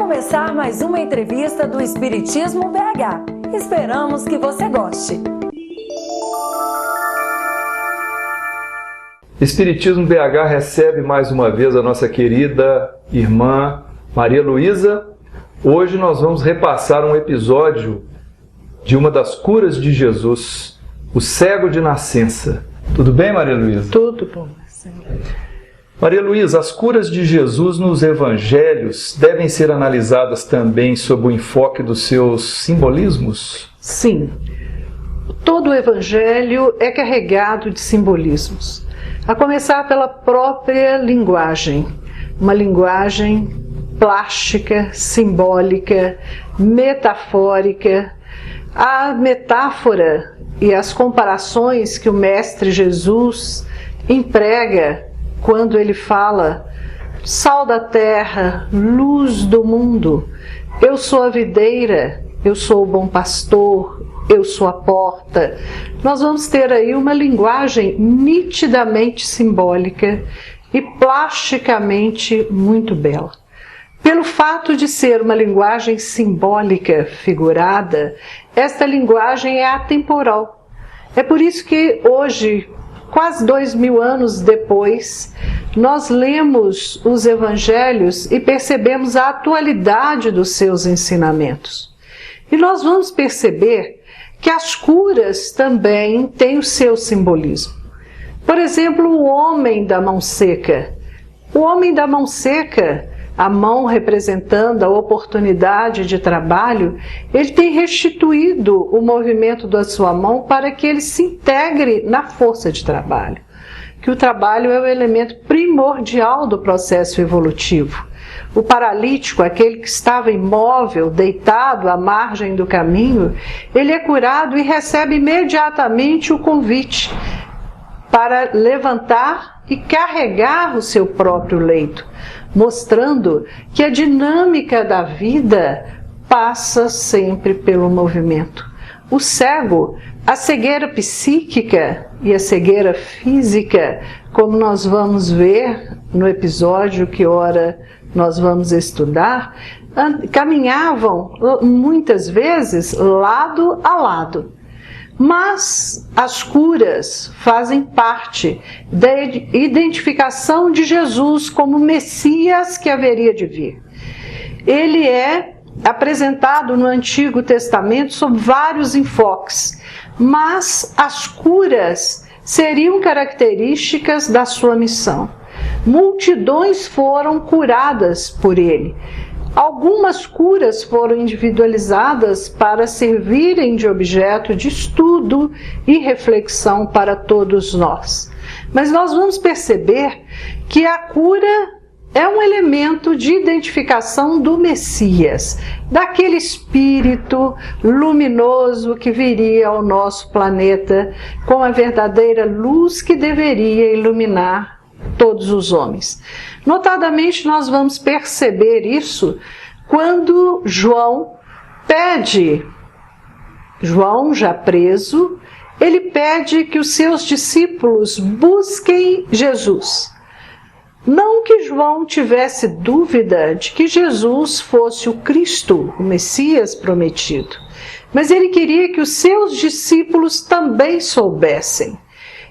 começar mais uma entrevista do Espiritismo BH. Esperamos que você goste. Espiritismo BH recebe mais uma vez a nossa querida irmã Maria Luísa. Hoje nós vamos repassar um episódio de uma das curas de Jesus, o cego de nascença. Tudo bem, Maria Luísa? Tudo bom, Senhor. Maria Luísa, as curas de Jesus nos evangelhos devem ser analisadas também sob o enfoque dos seus simbolismos? Sim. Todo o evangelho é carregado de simbolismos. A começar pela própria linguagem. Uma linguagem plástica, simbólica, metafórica. A metáfora e as comparações que o Mestre Jesus emprega quando ele fala: sal da terra, luz do mundo, eu sou a videira, eu sou o bom pastor, eu sou a porta. Nós vamos ter aí uma linguagem nitidamente simbólica e plasticamente muito bela. Pelo fato de ser uma linguagem simbólica, figurada, esta linguagem é atemporal. É por isso que hoje, quase 2000 anos depois, nós lemos os evangelhos e percebemos a atualidade dos seus ensinamentos. E nós vamos perceber que as curas também têm o seu simbolismo. Por exemplo, o homem da mão seca. O homem da mão seca, a mão representando a oportunidade de trabalho, ele tem restituído o movimento da sua mão para que ele se integre na força de trabalho. Que o trabalho é o elemento primordial do processo evolutivo. O paralítico, aquele que estava imóvel, deitado à margem do caminho, ele é curado e recebe imediatamente o convite para levantar e carregar o seu próprio leito, mostrando que a dinâmica da vida passa sempre pelo movimento. O cego, a cegueira psíquica e a cegueira física, como nós vamos ver no episódio que ora nós vamos estudar, caminhavam muitas vezes lado a lado. Mas as curas fazem parte da identificação de Jesus como Messias que haveria de vir. Ele é apresentado no Antigo Testamento sob vários enfoques, mas as curas seriam características da sua missão. Multidões foram curadas por ele. Algumas curas foram individualizadas para servirem de objeto de estudo e reflexão para todos nós. Mas nós vamos perceber que a cura é um elemento de identificação do Messias, daquele espírito luminoso que viria ao nosso planeta com a verdadeira luz que deveria iluminar todos os homens. Notadamente, nós vamos perceber isso quando João já preso, ele pede que os seus discípulos busquem Jesus. Não que João tivesse dúvida de que Jesus fosse o Cristo, o Messias prometido, mas ele queria que os seus discípulos também soubessem.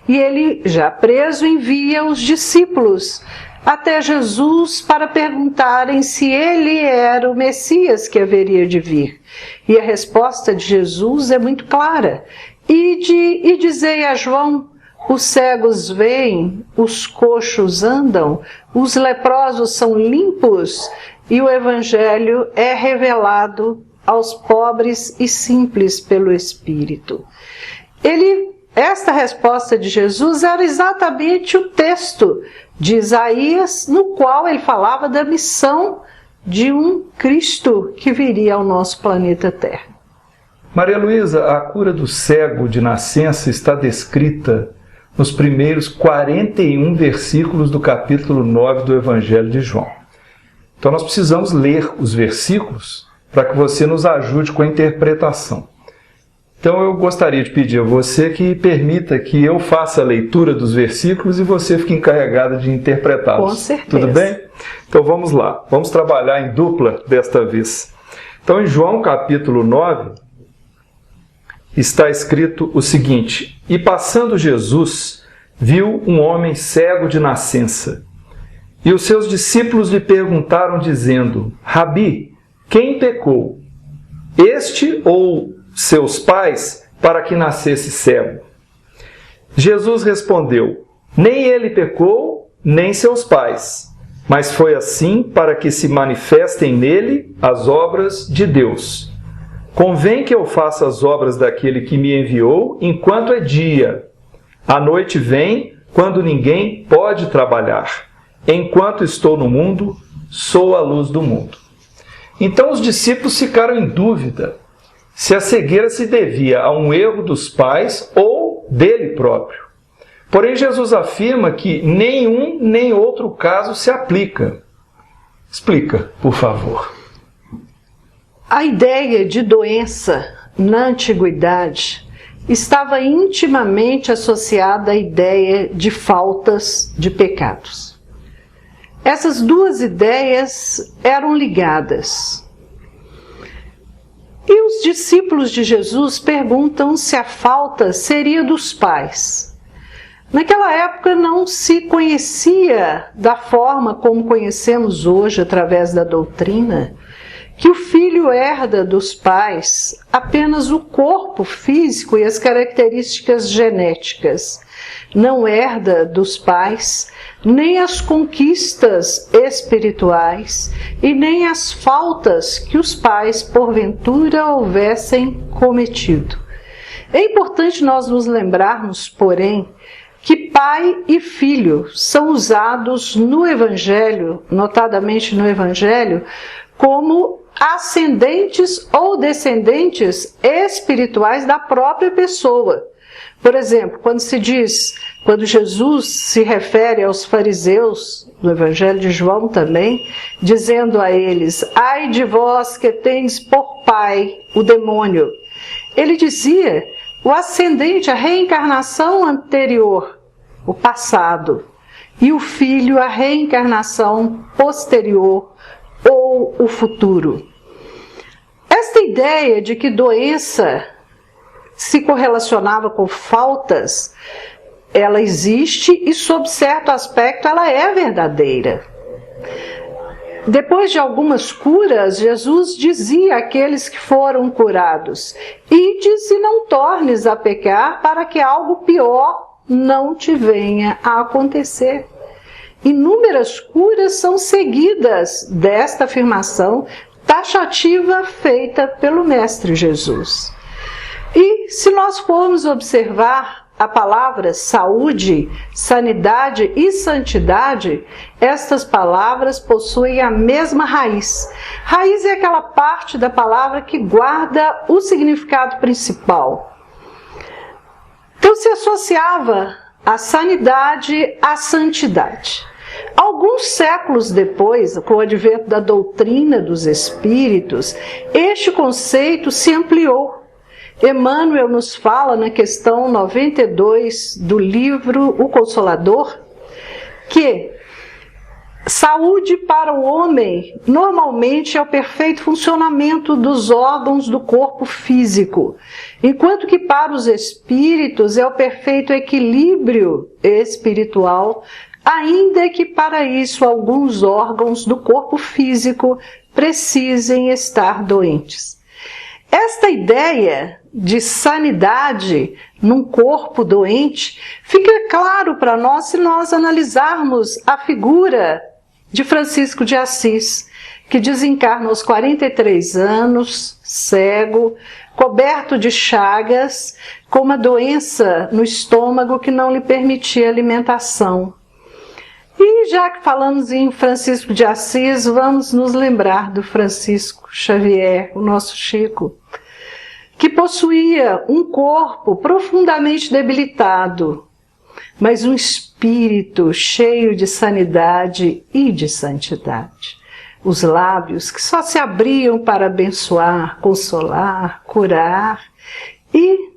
E ele, já preso, envia os discípulos até Jesus para perguntarem se ele era o Messias que haveria de vir. E a resposta de Jesus é muito clara. E dizei a João: os cegos veem, os coxos andam, os leprosos são limpos, e o Evangelho é revelado aos pobres e simples pelo Espírito. Esta resposta de Jesus era exatamente o texto de Isaías, no qual ele falava da missão de um Cristo que viria ao nosso planeta Terra. Maria Luísa, a cura do cego de nascença está descrita nos primeiros 41 versículos do capítulo 9 do Evangelho de João. Então nós precisamos ler os versículos para que você nos ajude com a interpretação. Então eu gostaria de pedir a você que permita que eu faça a leitura dos versículos e você fique encarregada de interpretá-los. Com certeza. Tudo bem? Então vamos lá, vamos trabalhar em dupla desta vez. Então em João capítulo 9, está escrito o seguinte: E passando Jesus, viu um homem cego de nascença. E os seus discípulos lhe perguntaram, dizendo: Rabi, quem pecou, este ou seus pais, para que nascesse cego? Jesus respondeu: Nem ele pecou, nem seus pais, mas foi assim para que se manifestem nele as obras de Deus. Convém que eu faça as obras daquele que me enviou enquanto é dia. A noite vem, quando ninguém pode trabalhar. Enquanto estou no mundo, sou a luz do mundo. Então os discípulos ficaram em dúvida se a cegueira se devia a um erro dos pais ou dele próprio. Porém, Jesus afirma que nenhum nem outro caso se aplica. Explica, por favor. A ideia de doença na antiguidade estava intimamente associada à ideia de faltas de pecados. Essas duas ideias eram ligadas. E os discípulos de Jesus perguntam se a falta seria dos pais. Naquela época não se conhecia da forma como conhecemos hoje através da doutrina, que o filho herda dos pais apenas o corpo físico e as características genéticas. Não herda dos pais nem as conquistas espirituais e nem as faltas que os pais porventura houvessem cometido. É importante nós nos lembrarmos, porém, que pai e filho são usados no Evangelho, notadamente no Evangelho, como ascendentes ou descendentes espirituais da própria pessoa. Por exemplo, quando Jesus se refere aos fariseus, no Evangelho de João também, dizendo a eles: ai de vós que tendes por pai o demônio. Ele dizia o ascendente, a reencarnação anterior, o passado, e o filho, a reencarnação posterior, ou o futuro. Esta ideia de que doença se correlacionava com faltas, ela existe e, sob certo aspecto, ela é verdadeira. Depois de algumas curas, Jesus dizia àqueles que foram curados: ides e não tornes a pecar, para que algo pior não te venha a acontecer. Inúmeras curas são seguidas desta afirmação taxativa feita pelo Mestre Jesus. E se nós formos observar a palavra saúde, sanidade e santidade, estas palavras possuem a mesma raiz. Raiz é aquela parte da palavra que guarda o significado principal. Então se associava a sanidade à santidade. Alguns séculos depois, com o advento da doutrina dos espíritos, este conceito se ampliou. Emmanuel nos fala na questão 92 do livro O Consolador, que saúde para o homem normalmente é o perfeito funcionamento dos órgãos do corpo físico, enquanto que para os espíritos é o perfeito equilíbrio espiritual, ainda que para isso alguns órgãos do corpo físico precisem estar doentes. Esta ideia de sanidade num corpo doente fica claro para nós se nós analisarmos a figura de Francisco de Assis, que desencarna aos 43 anos, cego, coberto de chagas, com uma doença no estômago que não lhe permitia alimentação. E já que falamos em Francisco de Assis, vamos nos lembrar do Francisco Xavier, o nosso Chico, que possuía um corpo profundamente debilitado, mas um espírito cheio de sanidade e de santidade. Os lábios que só se abriam para abençoar, consolar, curar, e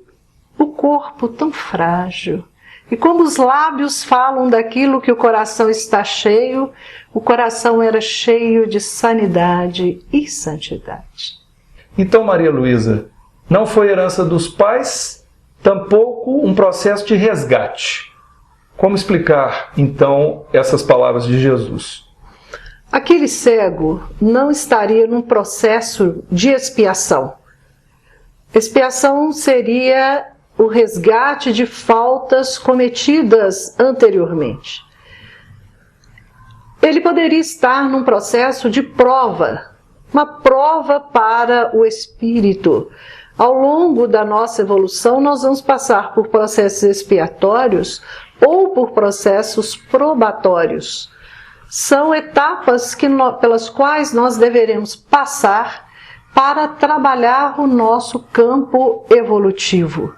o corpo tão frágil, E como os lábios falam daquilo que o coração está cheio, o coração era cheio de sanidade e santidade. Então, Maria Luísa, não foi herança dos pais, tampouco um processo de resgate. Como explicar, então, essas palavras de Jesus? Aquele cego não estaria num processo de expiação. Expiação seria o resgate de faltas cometidas anteriormente. Ele poderia estar num processo de prova, uma prova para o espírito. Ao longo da nossa evolução, nós vamos passar por processos expiatórios ou por processos probatórios. São etapas pelas quais nós deveremos passar para trabalhar o nosso campo evolutivo.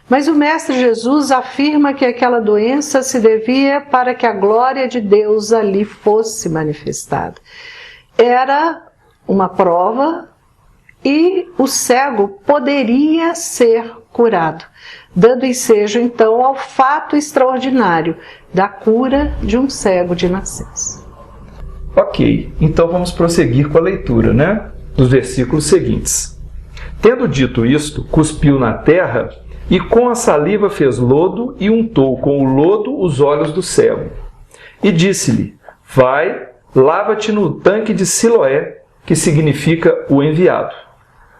Mas o Mestre Jesus afirma que aquela doença se devia para que a glória de Deus ali fosse manifestada. Era uma prova e o cego poderia ser curado, dando ensejo então ao fato extraordinário da cura de um cego de nascença. Ok, então vamos prosseguir com a leitura, né? Dos versículos seguintes. Tendo dito isto, cuspiu na terra e com a saliva fez lodo e untou com o lodo os olhos do cego. E disse-lhe: vai, lava-te no tanque de Siloé, que significa o enviado.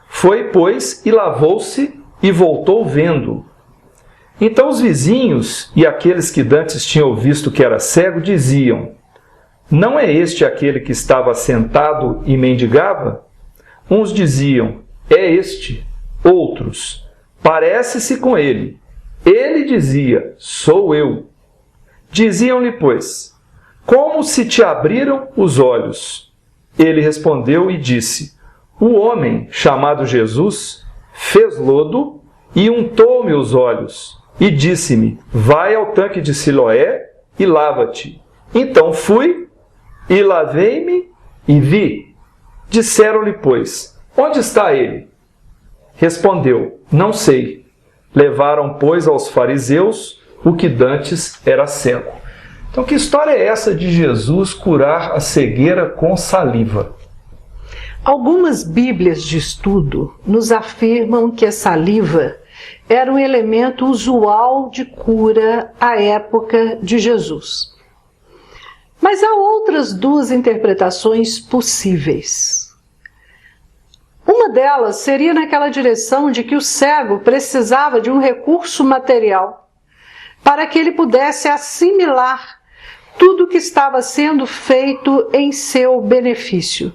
Foi, pois, e lavou-se e voltou vendo. Então os vizinhos e aqueles que dantes tinham visto que era cego diziam: não é este aquele que estava sentado e mendigava? Uns diziam: é este. Outros: parece-se com ele. Ele dizia: sou eu. Diziam-lhe, pois: como se te abriram os olhos? Ele respondeu e disse: o homem chamado Jesus fez lodo e untou-me os olhos e disse-me: vai ao tanque de Siloé e lava-te. Então fui e lavei-me e vi. Disseram-lhe, pois: onde está ele? Respondeu: não sei. Levaram, pois, aos fariseus o que dantes era cego. Então, que história é essa de Jesus curar a cegueira com saliva? Algumas bíblias de estudo nos afirmam que a saliva era um elemento usual de cura à época de Jesus. Mas há outras duas interpretações possíveis. Uma delas seria naquela direção de que o cego precisava de um recurso material para que ele pudesse assimilar tudo o que estava sendo feito em seu benefício.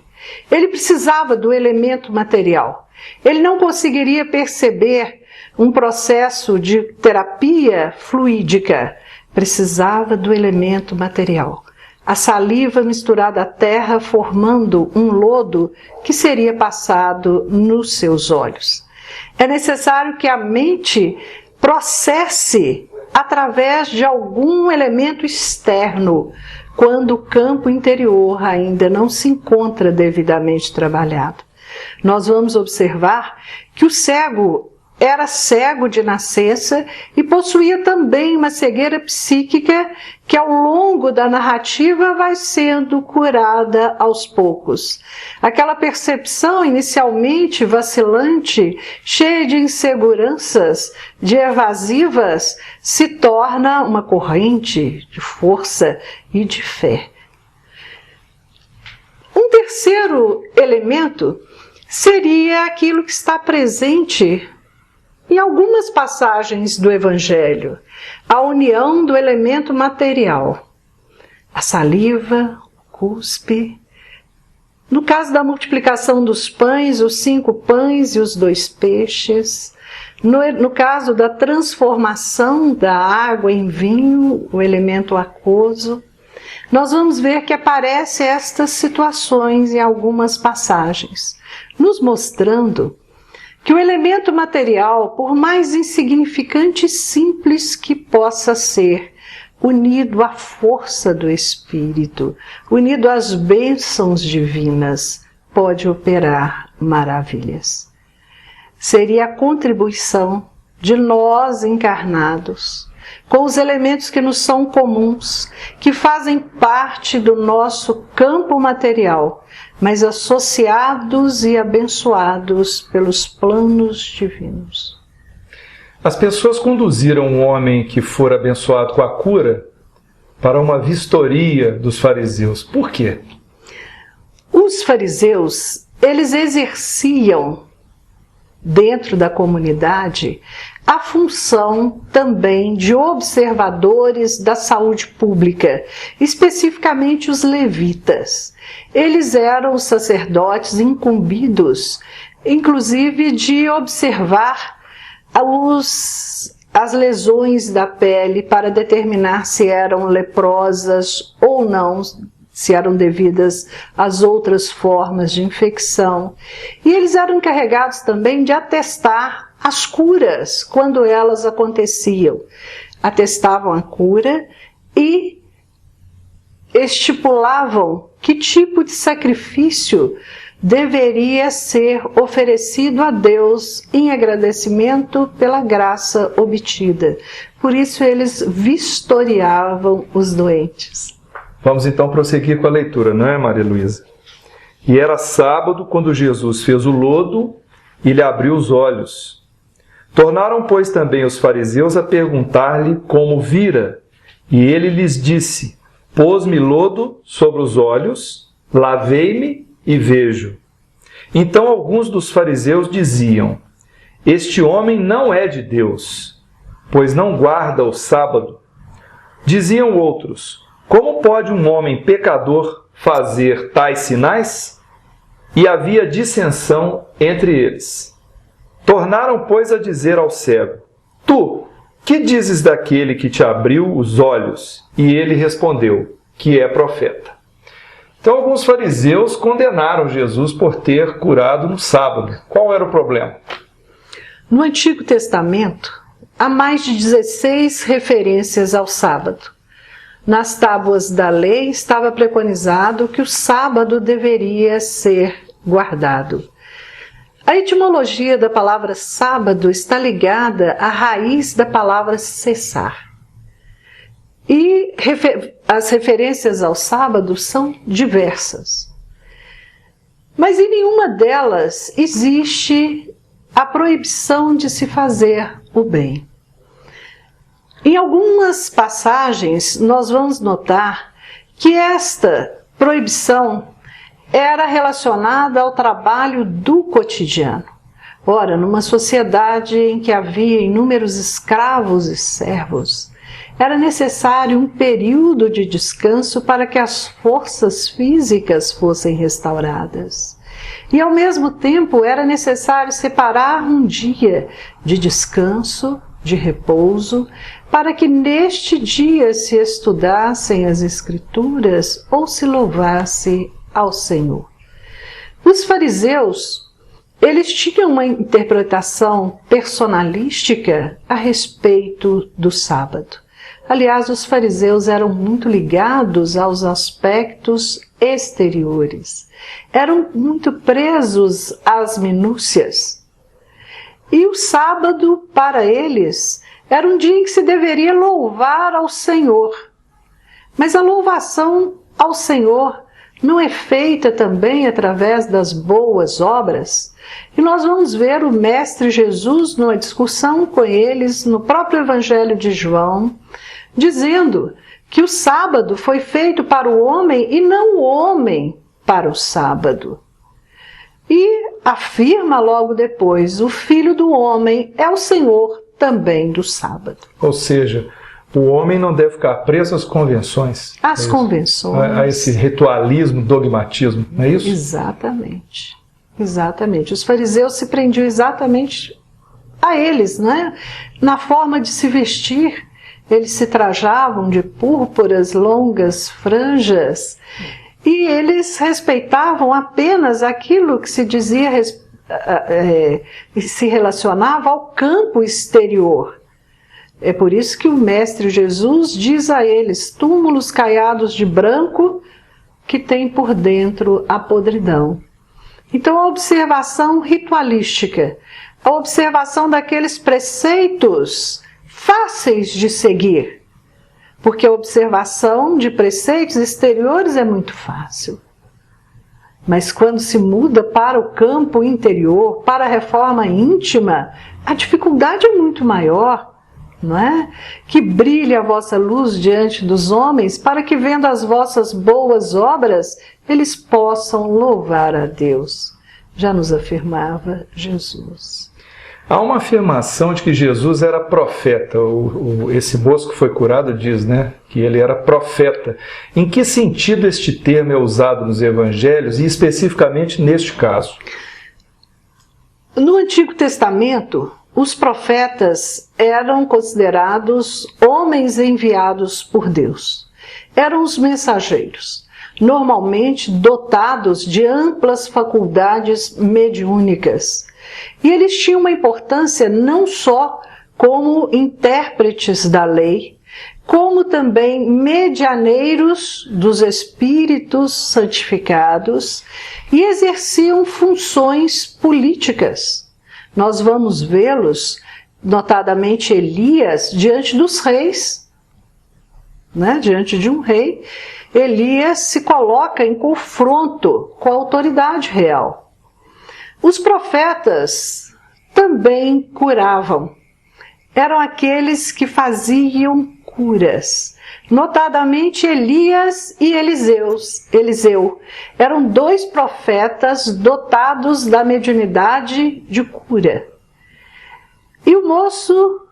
Ele precisava do elemento material. Ele não conseguiria perceber um processo de terapia fluídica. Precisava do elemento material. A saliva misturada à terra formando um lodo que seria passado nos seus olhos. É necessário que a mente processe através de algum elemento externo, quando o campo interior ainda não se encontra devidamente trabalhado. Nós vamos observar que o cego era cego de nascença e possuía também uma cegueira psíquica que ao longo da narrativa vai sendo curada aos poucos. Aquela percepção inicialmente vacilante, cheia de inseguranças, de evasivas, se torna uma corrente de força e de fé. Um terceiro elemento seria aquilo que está presente em algumas passagens do Evangelho, a união do elemento material, a saliva, o cuspe. No caso da multiplicação dos pães, os 5 pães e os 2 peixes. No caso da transformação da água em vinho, o elemento aquoso. Nós vamos ver que aparecem estas situações em algumas passagens, nos mostrando que o elemento material, por mais insignificante e simples que possa ser, unido à força do Espírito, unido às bênçãos divinas, pode operar maravilhas. Seria a contribuição de nós encarnados com os elementos que nos são comuns, que fazem parte do nosso campo material, mas associados e abençoados pelos planos divinos. As pessoas conduziram um homem que fora abençoado com a cura para uma vistoria dos fariseus. Por quê? Os fariseus, eles exerciam dentro da comunidade a função também de observadores da saúde pública, especificamente os levitas. Eles eram os sacerdotes incumbidos, inclusive, de observar as lesões da pele para determinar se eram leprosas ou não, se eram devidas às outras formas de infecção. E eles eram encarregados também de atestar as curas quando elas aconteciam. Atestavam a cura e estipulavam que tipo de sacrifício deveria ser oferecido a Deus em agradecimento pela graça obtida. Por isso eles vistoriavam os doentes. Vamos então prosseguir com a leitura, não é, Maria Luísa? E era sábado quando Jesus fez o lodo e lhe abriu os olhos. Tornaram, pois, também os fariseus a perguntar-lhe como vira. E ele lhes disse: pôs-me lodo sobre os olhos, lavei-me e vejo. Então alguns dos fariseus diziam: este homem não é de Deus, pois não guarda o sábado. Diziam outros: como pode um homem pecador fazer tais sinais? E havia dissensão entre eles. Tornaram, pois, a dizer ao cego: tu, que dizes daquele que te abriu os olhos? E ele respondeu: que é profeta. Então alguns fariseus condenaram Jesus por ter curado no sábado. Qual era o problema? No Antigo Testamento, há mais de 16 referências ao sábado. Nas tábuas da lei estava preconizado que o sábado deveria ser guardado. A etimologia da palavra sábado está ligada à raiz da palavra cessar. E as referências ao sábado são diversas. Mas em nenhuma delas existe a proibição de se fazer o bem. Em algumas passagens, nós vamos notar que esta proibição era relacionada ao trabalho do cotidiano. Ora, numa sociedade em que havia inúmeros escravos e servos, era necessário um período de descanso para que as forças físicas fossem restauradas. E, ao mesmo tempo, era necessário separar um dia de descanso, de repouso, para que neste dia se estudassem as Escrituras ou se louvasse ao Senhor. Os fariseus, eles tinham uma interpretação personalística a respeito do sábado. Aliás, os fariseus eram muito ligados aos aspectos exteriores. Eram muito presos às minúcias. E o sábado, para eles, era um dia em que se deveria louvar ao Senhor. Mas a louvação ao Senhor não é feita também através das boas obras? E nós vamos ver o Mestre Jesus, numa discussão com eles, no próprio Evangelho de João, dizendo que o sábado foi feito para o homem e não o homem para o sábado. E afirma logo depois: o Filho do Homem é o Senhor também do sábado. Ou seja, o homem não deve ficar preso às convenções. Às convenções. A esse ritualismo, dogmatismo, não é isso? Exatamente. Exatamente. Os fariseus se prendiam exatamente a eles, né? Na forma de se vestir. Eles se trajavam de púrpuras, longas franjas, e eles respeitavam apenas aquilo que se dizia se relacionava ao campo exterior. É por isso que o Mestre Jesus diz a eles: túmulos caiados de branco que tem por dentro a podridão. Então, a observação ritualística, a observação daqueles preceitos fáceis de seguir, porque a observação de preceitos exteriores é muito fácil. Mas quando se muda para o campo interior, para a reforma íntima, a dificuldade é muito maior, não é? Que brilhe a vossa luz diante dos homens, para que, vendo as vossas boas obras, eles possam louvar a Deus. Já nos afirmava Jesus. Há uma afirmação de que Jesus era profeta. Esse moço que foi curado diz, né, que ele era profeta. Em que sentido este termo é usado nos evangelhos e especificamente neste caso? No Antigo Testamento, os profetas eram considerados homens enviados por Deus. Eram os mensageiros, normalmente dotados de amplas faculdades mediúnicas. E eles tinham uma importância não só como intérpretes da lei, como também medianeiros dos espíritos santificados e exerciam funções políticas. Nós vamos vê-los, notadamente Elias, diante dos reis, né? Diante de um rei, Elias se coloca em confronto com a autoridade real. Os profetas também curavam. Eram aqueles que faziam curas. Notadamente Elias e Eliseu. Eram dois profetas dotados da mediunidade de cura. E o moço,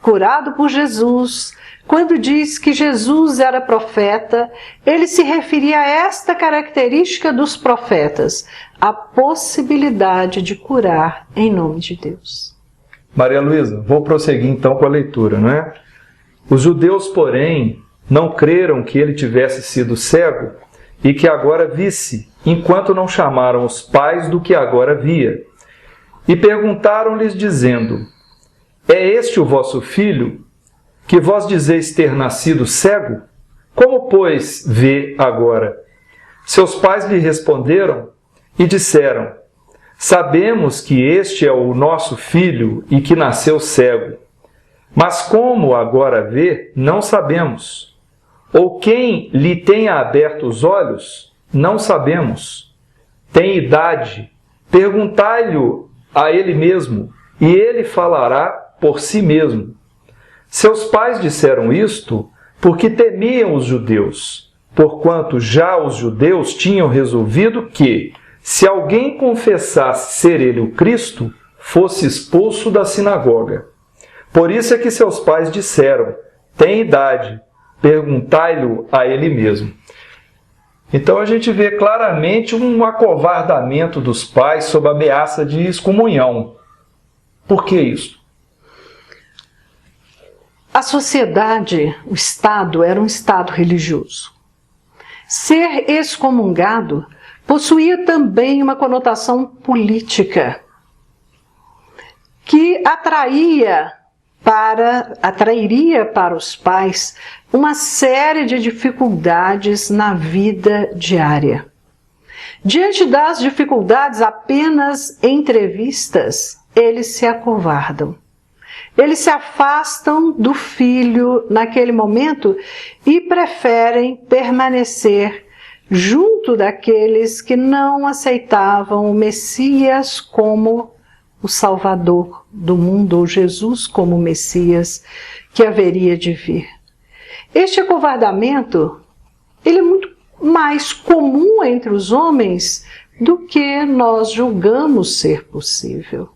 curado por Jesus, quando diz que Jesus era profeta, ele se referia a esta característica dos profetas, a possibilidade de curar em nome de Deus. Maria Luísa, vou prosseguir então com a leitura, não é? Os judeus, porém, não creram que ele tivesse sido cego e que agora visse, enquanto não chamaram os pais do que agora via. E perguntaram-lhes, dizendo: é este o vosso filho, que vós dizeis ter nascido cego? Como, pois, vê agora? Seus pais lhe responderam e disseram: sabemos que este é o nosso filho e que nasceu cego. Mas como agora vê, não sabemos. Ou quem lhe tenha aberto os olhos, não sabemos. Tem idade, perguntai-lhe a ele mesmo, e ele falará por si mesmo. Seus pais disseram isto porque temiam os judeus, porquanto já os judeus tinham resolvido que, se alguém confessasse ser ele o Cristo, fosse expulso da sinagoga. Por isso é que seus pais disseram: tem idade, perguntai-lhe a ele mesmo. Então a gente vê claramente um acovardamento dos pais sob a ameaça de excomunhão. Por que isso? A sociedade, o Estado, era um Estado religioso. Ser excomungado possuía também uma conotação política que atrairia para os pais uma série de dificuldades na vida diária. Diante das dificuldades apenas entrevistas, eles se acovardam. Eles se afastam do filho naquele momento e preferem permanecer junto daqueles que não aceitavam o Messias como o Salvador do mundo, ou Jesus como o Messias que haveria de vir. Este acovardamento, ele é muito mais comum entre os homens do que nós julgamos ser possível.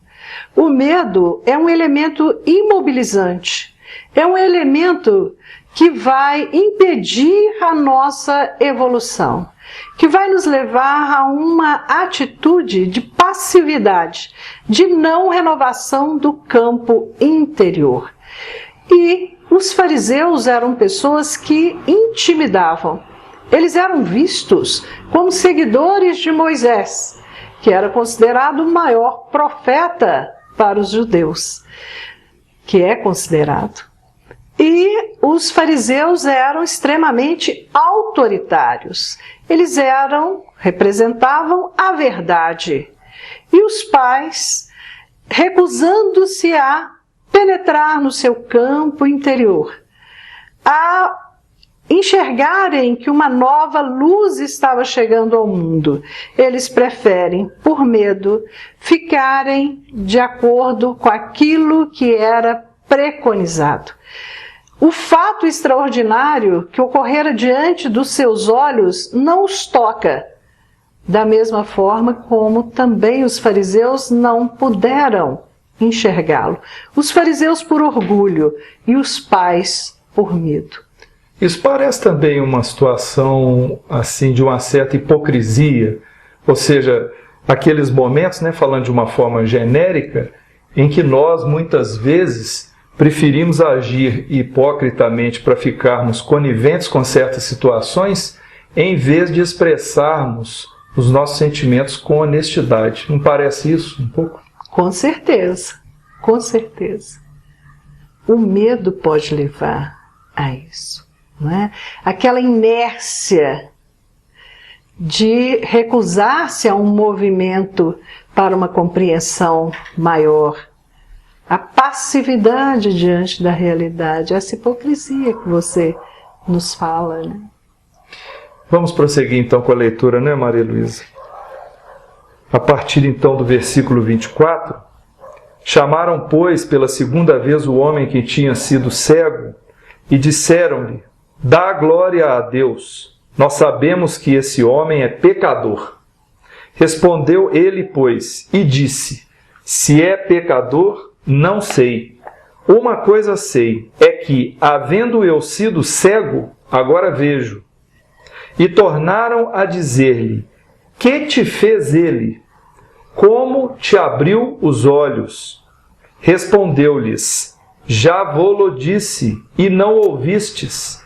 O medo é um elemento imobilizante, é um elemento que vai impedir a nossa evolução, que vai nos levar a uma atitude de passividade, de não renovação do campo interior. E os fariseus eram pessoas que intimidavam. Eles eram vistos como seguidores de Moisés, que era considerado o maior profeta para os judeus, que é considerado. E os fariseus eram extremamente autoritários. Eles representavam a verdade. E os pais, recusando-se a penetrar no seu campo interior, a enxergarem que uma nova luz estava chegando ao mundo. Eles preferem, por medo, ficarem de acordo com aquilo que era preconizado. O fato extraordinário que ocorrera diante dos seus olhos não os toca, da mesma forma como também os fariseus não puderam enxergá-lo. Os fariseus por orgulho e os pais por medo. Isso parece também uma situação assim de uma certa hipocrisia, ou seja, aqueles momentos, falando de uma forma genérica, em que nós muitas vezes preferimos agir hipocritamente para ficarmos coniventes com certas situações, em vez de expressarmos os nossos sentimentos com honestidade. Não parece isso um pouco? Com certeza, com certeza. O medo pode levar a isso. Não é? Aquela inércia de recusar-se a um movimento para uma compreensão maior, a passividade diante da realidade, essa hipocrisia que você nos fala. Né? Vamos prosseguir então com a leitura, Maria Luísa? A partir então do versículo 24, chamaram, pois, pela segunda vez o homem que tinha sido cego e disseram-lhe: dá glória a Deus, nós sabemos que esse homem é pecador. Respondeu ele, pois, e disse: se é pecador, não sei. Uma coisa sei, é que, havendo eu sido cego, agora vejo. E tornaram a dizer-lhe: que te fez ele? Como te abriu os olhos? Respondeu-lhes: já vô-lo disse, e não ouvistes.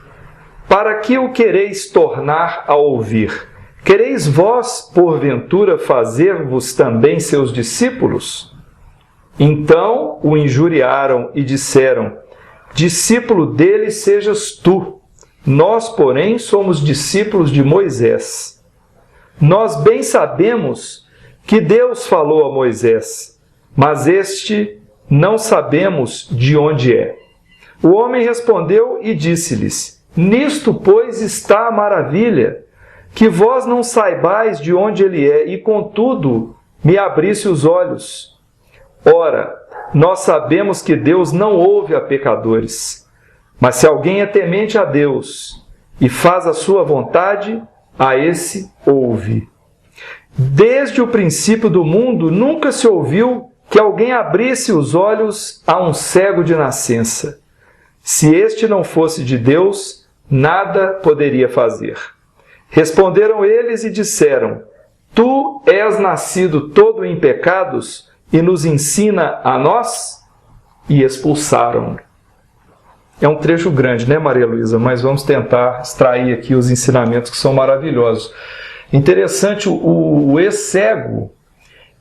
Para que o quereis tornar a ouvir? Quereis vós, porventura, fazer-vos também seus discípulos? Então o injuriaram e disseram: discípulo dele sejas tu, nós, porém, somos discípulos de Moisés. Nós bem sabemos que Deus falou a Moisés, mas este não sabemos de onde é. O homem respondeu e disse-lhes: nisto, pois, está a maravilha, que vós não saibais de onde ele é, e contudo me abrisse os olhos. Ora, nós sabemos que Deus não ouve a pecadores, mas se alguém é temente a Deus e faz a sua vontade, a esse ouve. Desde o princípio do mundo nunca se ouviu que alguém abrisse os olhos a um cego de nascença. Se este não fosse de Deus, nada poderia fazer. Responderam eles e disseram: tu és nascido todo em pecados e nos ensina a nós? E expulsaram-no. É um trecho grande, Maria Luísa? Mas vamos tentar extrair aqui os ensinamentos que são maravilhosos. Interessante, o ex-cego,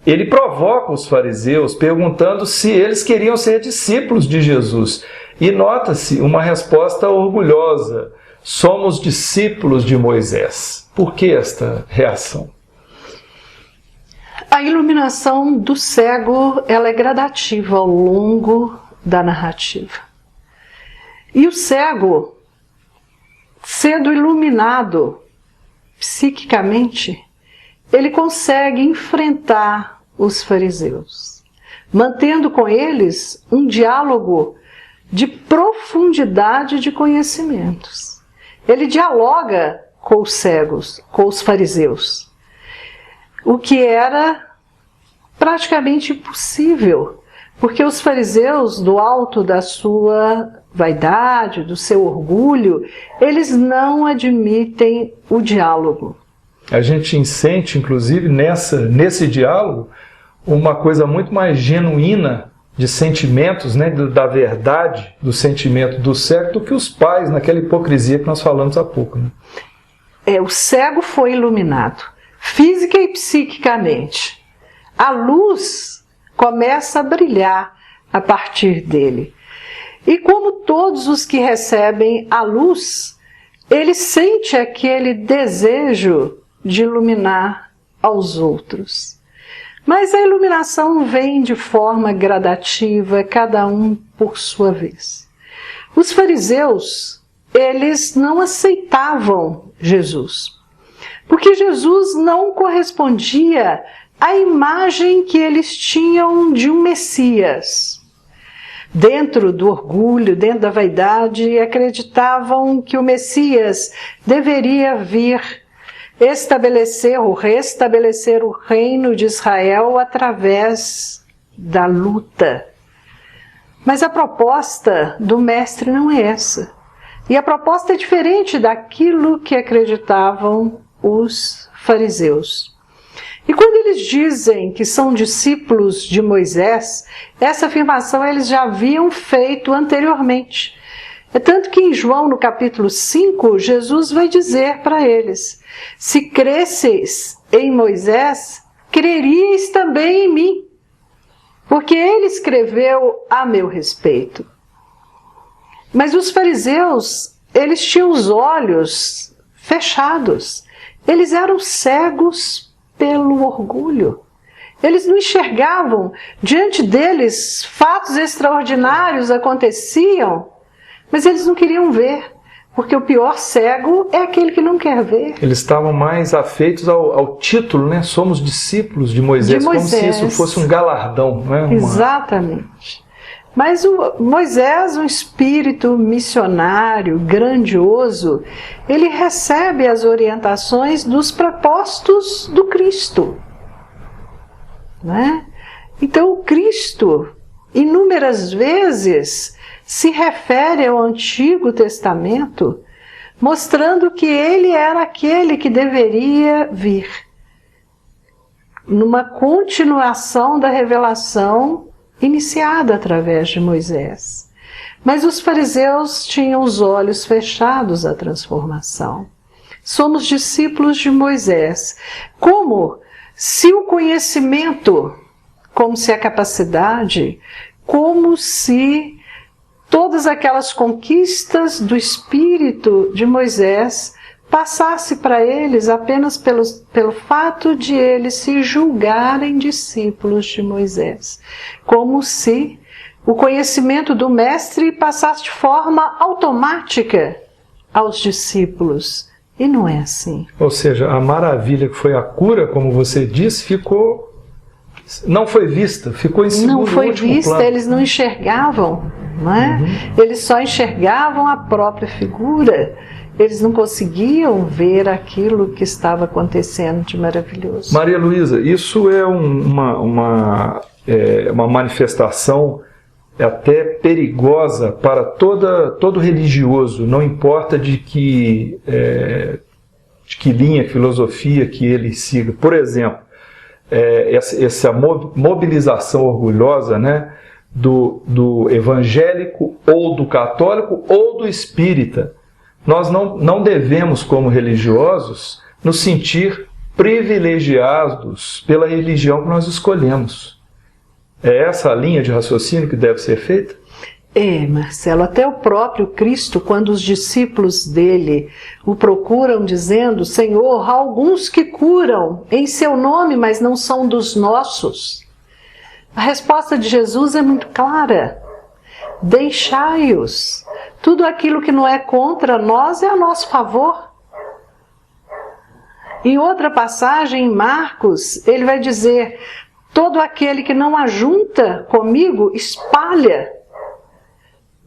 ele provoca os fariseus perguntando se eles queriam ser discípulos de Jesus. E nota-se uma resposta orgulhosa: somos discípulos de Moisés. Por que esta reação? A iluminação do cego, ela é gradativa ao longo da narrativa. E o cego, sendo iluminado psiquicamente, ele consegue enfrentar os fariseus, mantendo com eles um diálogo de profundidade de conhecimentos. Ele dialoga com os cegos, com os fariseus, o que era praticamente impossível, porque os fariseus, do alto da sua vaidade, do seu orgulho, eles não admitem o diálogo. A gente sente, inclusive, nesse diálogo, uma coisa muito mais genuína de sentimentos, da verdade, do sentimento do cego, do que os pais, naquela hipocrisia que nós falamos há pouco. O cego foi iluminado, física e psiquicamente. A luz começa a brilhar a partir dele. E como todos os que recebem a luz, ele sente aquele desejo de iluminar aos outros. Mas a iluminação vem de forma gradativa, cada um por sua vez. Os fariseus, eles não aceitavam Jesus, porque Jesus não correspondia à imagem que eles tinham de um Messias. Dentro do orgulho, dentro da vaidade, acreditavam que o Messias deveria vir estabelecer ou restabelecer o reino de Israel através da luta. Mas a proposta do mestre não é essa. E a proposta é diferente daquilo que acreditavam os fariseus. E quando eles dizem que são discípulos de Moisés, essa afirmação eles já haviam feito anteriormente. É tanto que em João, no capítulo 5, Jesus vai dizer para eles: se cresceis em Moisés, creríeis também em mim, porque ele escreveu a meu respeito. Mas os fariseus, eles tinham os olhos fechados, eles eram cegos pelo orgulho. Eles não enxergavam, diante deles fatos extraordinários aconteciam, mas eles não queriam ver, porque o pior cego é aquele que não quer ver. Eles estavam mais afeitos ao título, né? Somos discípulos de Moisés, como se isso fosse um galardão, né? Exatamente. Mas Moisés, um espírito missionário, grandioso, ele recebe as orientações dos propósitos do Cristo. Né? Então o Cristo, inúmeras vezes, se refere ao Antigo Testamento, mostrando que ele era aquele que deveria vir, numa continuação da revelação iniciada através de Moisés. Mas os fariseus tinham os olhos fechados à transformação. Somos discípulos de Moisés. Como se o conhecimento, como se a capacidade, como se todas aquelas conquistas do espírito de Moisés passasse para eles apenas pelo fato de eles se julgarem discípulos de Moisés. Como se o conhecimento do mestre passasse de forma automática aos discípulos. E não é assim. Ou seja, a maravilha que foi a cura, como você disse, não foi vista, ficou em segundo, não foi vista, plano. Eles não enxergavam, não é? Eles só enxergavam a própria figura. Eles não conseguiam ver aquilo que estava acontecendo de maravilhoso. Maria Luísa, isso é uma manifestação até perigosa para todo religioso, não importa de que linha, filosofia que ele siga. Por exemplo, essa mobilização orgulhosa, né, do evangélico ou do católico ou do espírita. Nós não devemos, como religiosos, nos sentir privilegiados pela religião que nós escolhemos. É essa a linha de raciocínio que deve ser feita? Marcelo, até o próprio Cristo, quando os discípulos dele o procuram dizendo: Senhor, há alguns que curam em seu nome, mas não são dos nossos. A resposta de Jesus é muito clara: deixai-os. Tudo aquilo que não é contra nós é a nosso favor. Em outra passagem, em Marcos, ele vai dizer: todo aquele que não ajunta comigo, espalha.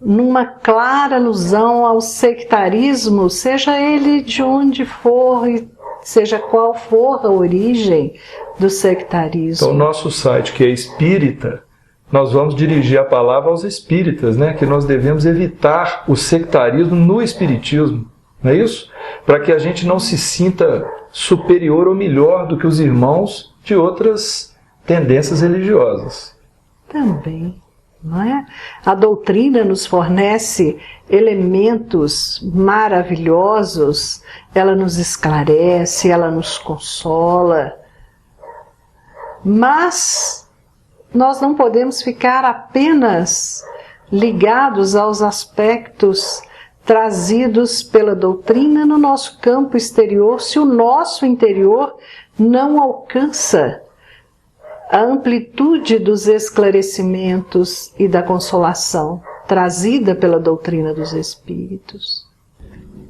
Numa clara alusão ao sectarismo, seja ele de onde for, e seja qual for a origem do sectarismo. Então, o nosso site, que é espírita, nós vamos dirigir a palavra aos espíritas, né? Que nós devemos evitar o sectarismo no espiritismo, não é isso? Para que a gente não se sinta superior ou melhor do que os irmãos de outras tendências religiosas. Também, não é? A doutrina nos fornece elementos maravilhosos, ela nos esclarece, ela nos consola, mas nós não podemos ficar apenas ligados aos aspectos trazidos pela doutrina no nosso campo exterior, se o nosso interior não alcança a amplitude dos esclarecimentos e da consolação trazida pela doutrina dos Espíritos.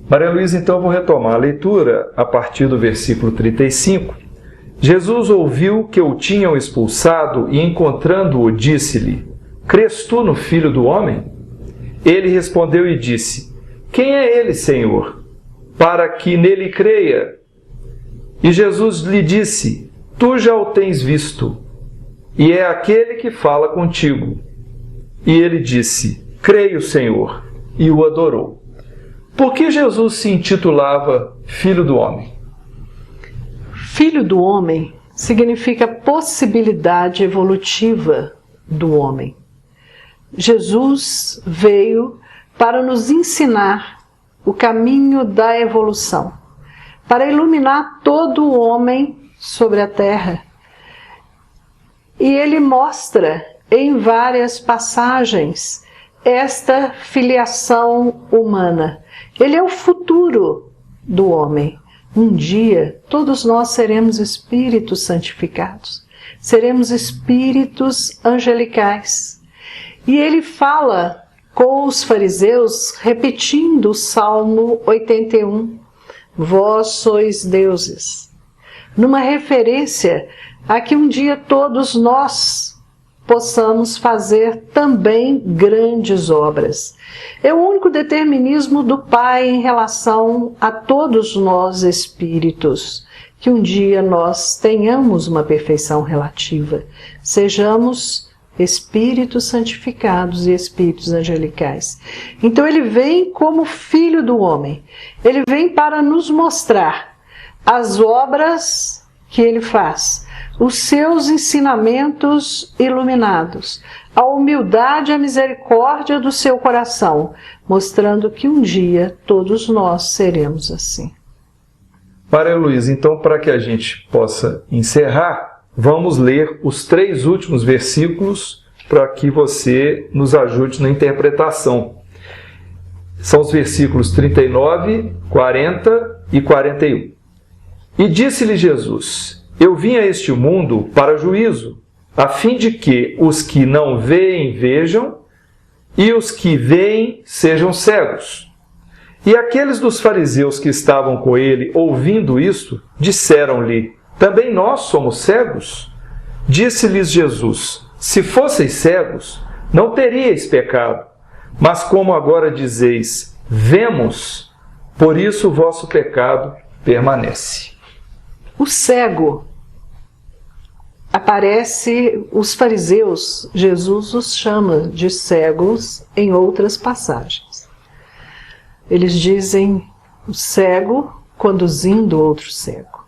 Maria Luísa, então eu vou retomar a leitura a partir do versículo 35. Jesus ouviu que o tinham expulsado e, encontrando-o, disse-lhe: crês tu no Filho do Homem? Ele respondeu e disse: quem é ele, Senhor, para que nele creia? E Jesus lhe disse: tu já o tens visto, e é aquele que fala contigo. E ele disse: creio, Senhor, e o adorou. Por que Jesus se intitulava Filho do Homem? Filho do homem significa possibilidade evolutiva do homem. Jesus veio para nos ensinar o caminho da evolução, para iluminar todo o homem sobre a terra. E ele mostra em várias passagens esta filiação humana. Ele é o futuro do homem. Um dia, todos nós seremos espíritos santificados, seremos espíritos angelicais. E ele fala com os fariseus, repetindo o Salmo 81, vós sois deuses, numa referência a que um dia todos nós possamos fazer também grandes obras. É o único determinismo do Pai em relação a todos nós espíritos, que um dia nós tenhamos uma perfeição relativa, sejamos espíritos santificados e espíritos angelicais. Então ele vem como Filho do Homem, ele vem para nos mostrar as obras que ele faz, os seus ensinamentos iluminados, a humildade e a misericórdia do seu coração, mostrando que um dia todos nós seremos assim. Maria Luísa, então, para que a gente possa encerrar, vamos ler os 3 últimos versículos para que você nos ajude na interpretação. São os versículos 39, 40 e 41. E disse-lhe Jesus: eu vim a este mundo para juízo, a fim de que os que não veem vejam, e os que veem sejam cegos. E aqueles dos fariseus que estavam com ele, ouvindo isto, disseram-lhe: também nós somos cegos? Disse-lhes Jesus: se fosseis cegos, não teríeis pecado. Mas como agora dizeis: vemos, por isso o vosso pecado permanece. O cego aparece, os fariseus, Jesus os chama de cegos em outras passagens. Eles dizem o cego conduzindo outro cego.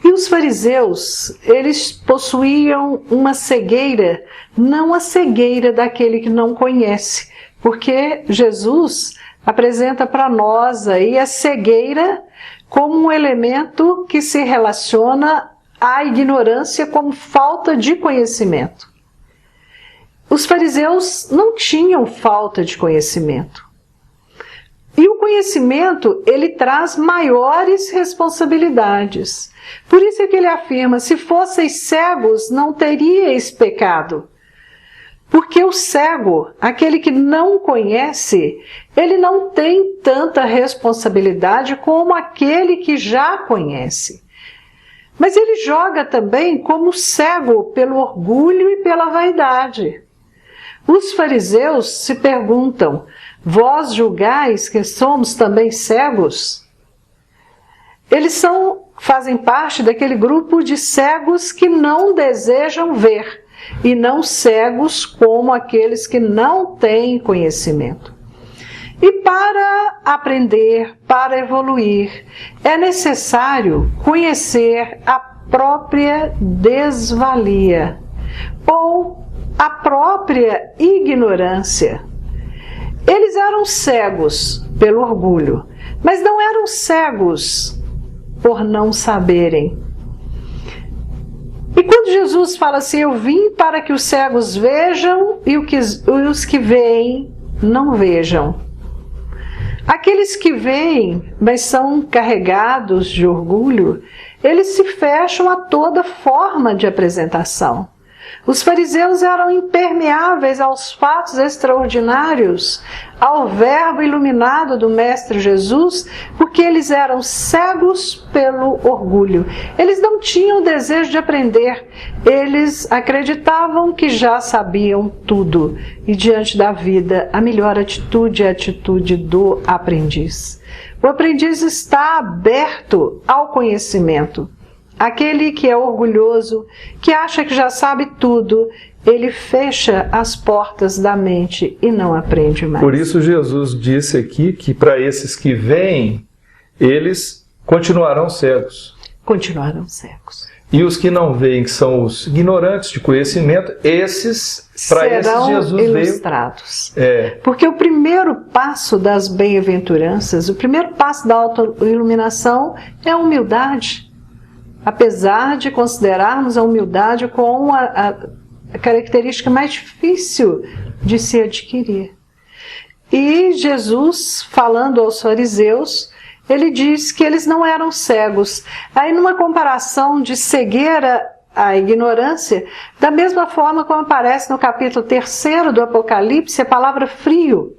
E os fariseus, eles possuíam uma cegueira, não a cegueira daquele que não conhece, porque Jesus apresenta para nós aí a cegueira como um elemento que se relaciona à ignorância como falta de conhecimento. Os fariseus não tinham falta de conhecimento. E o conhecimento, ele traz maiores responsabilidades. Por isso é que ele afirma: se fosseis cegos, não teríeis pecado. Porque o cego, aquele que não conhece, ele não tem tanta responsabilidade como aquele que já conhece. Mas ele joga também como cego pelo orgulho e pela vaidade. Os fariseus se perguntam: vós julgais que somos também cegos? Eles fazem parte daquele grupo de cegos que não desejam ver, e não cegos como aqueles que não têm conhecimento. E para aprender, para evoluir, é necessário conhecer a própria desvalia ou a própria ignorância. Eles eram cegos pelo orgulho, mas não eram cegos por não saberem. E quando Jesus fala assim: eu vim para que os cegos vejam e os que veem não vejam. Aqueles que veem, mas são carregados de orgulho, eles se fecham a toda forma de apresentação. Os fariseus eram impermeáveis aos fatos extraordinários, ao verbo iluminado do Mestre Jesus, porque eles eram cegos pelo orgulho. Eles não tinham desejo de aprender, eles acreditavam que já sabiam tudo. E diante da vida, a melhor atitude é a atitude do aprendiz. O aprendiz está aberto ao conhecimento. Aquele que é orgulhoso, que acha que já sabe tudo, ele fecha as portas da mente e não aprende mais. Por isso Jesus disse aqui que para esses que vêm, eles continuarão cegos. Continuarão cegos. E os que não veem, que são os ignorantes de conhecimento, esses, para esses Jesus ilustrados. veio. Porque o primeiro passo das bem-aventuranças, o primeiro passo da autoiluminação é a humildade. Apesar de considerarmos a humildade como a característica mais difícil de se adquirir. E Jesus, falando aos fariseus, ele diz que eles não eram cegos. Aí, numa comparação de cegueira à ignorância, da mesma forma como aparece no capítulo 3 do Apocalipse, a palavra frio,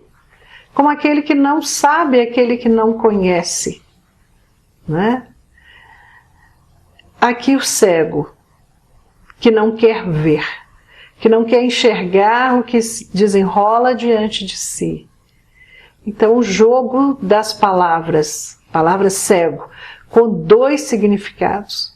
como aquele que não sabe, aquele que não conhece. Não é? Aqui o cego, que não quer ver, que não quer enxergar o que se desenrola diante de si. Então o jogo das palavras, palavra cego, com dois significados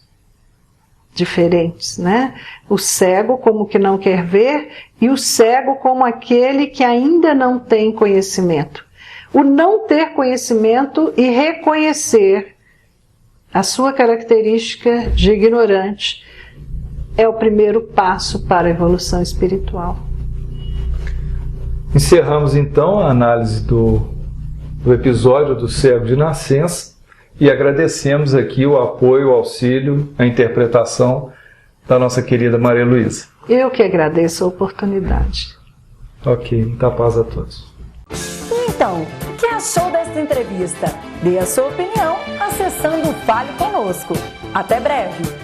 diferentes, né? O cego como que não quer ver e o cego como aquele que ainda não tem conhecimento. O não ter conhecimento e reconhecer a sua característica de ignorante é o primeiro passo para a evolução espiritual. Encerramos então a análise do episódio do cego de nascença e agradecemos aqui o apoio, o auxílio, a interpretação da nossa querida Maria Luísa. Eu que agradeço a oportunidade. Ok, muita paz a todos. Então, o que achou desta entrevista? Dê a sua opinião acessando o Fale Conosco. Até breve!